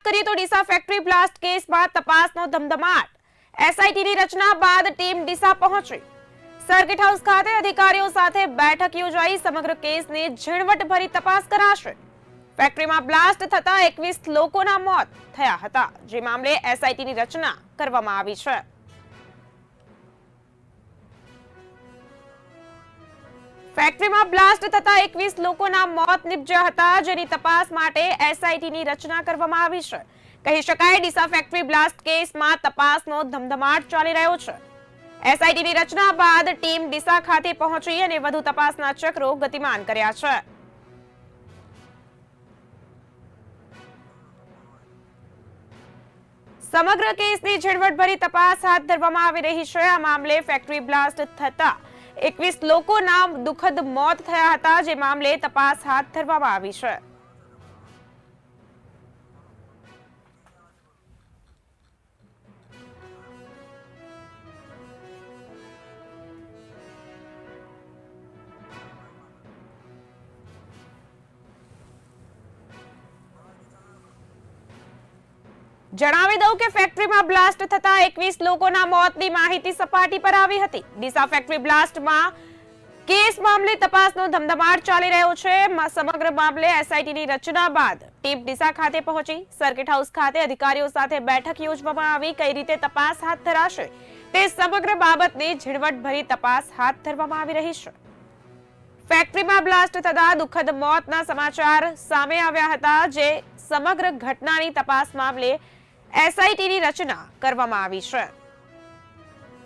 કરીએ તો Deesa factory blast કેસમાં તપાસનો ધમધમાટ. એસઆઈટીની રચના બાદ ટીમ ડીસા પહોંચી. સર્કિટ હાઉસ ખાતે અધિકારીઓ સાથે બેઠક યોજાઈ. સમગ્ર કેસની ઝીણવટભરી તપાસ કરાશે. ફેક્ટરીમાં બ્લાસ્ટ થતા 21 લોકોના મોત થયા હતા, જે મામલે એસઆઈટીની રચના કરવામાં આવી છે. ફેક્ટરીમાં બ્લાસ્ટ થતા 21 લોકોના મોત નિપજ્યા હતા, જેની તપાસ માટે એસઆઈટીની રચના કરવામાં આવી છે. કહી શકાય ડીસા ફેક્ટરી બ્લાસ્ટ કેસમાં તપાસનો ધમધમાટ ચાલી રહ્યો છે. એસઆઈટીની રચના બાદ ટીમ ડીસા ખાતે પહોંચી અને વધુ તપાસના ચક્રો ગતિમાન કર્યા છે. સમગ્ર કેસની ઝીણવટભરી તપાસ હાથ ધરવામાં આવી રહી છે. આ મામલે ફેક્ટરી બ્લાસ્ટ થતા 21 લોકોના દુઃખદ મોત થયા હતા, જે મામલે તપાસ હાથ ધરવામાં આવી છે. જણાવી દઉં કે ફેક્ટરીમાં બ્લાસ્ટ થતા 21 લોકોના મોતની માહિતી સપાટી પર આવી હતી. ડીસા ફેક્ટરી બ્લાસ્ટમાં કેસ મામલે તપાસનો ધમધમાટ ચાલી રહ્યો છે. સમગ્ર મામલે એસઆઈટીની રચના બાદ ટીમ ડીસા ખાતે પહોંચી. સર્કિટ હાઉસ ખાતે અધિકારીઓ સાથે બેઠક યોજવામાં આવી. કઈ રીતે તપાસ હાથ ધરાશે તે સમગ્ર બાબતની ઝીણવટભરી તપાસ હાથ ધરવામાં આવી રહી છે. ફેક્ટરીમાં બ્લાસ્ટ થતા દુઃખદ મોતના સમાચાર સામે આવ્યા હતા, જે સમગ્ર ઘટનાની તપાસ મામલે એસઆઈટીની રચના કરવામાં આવી છે.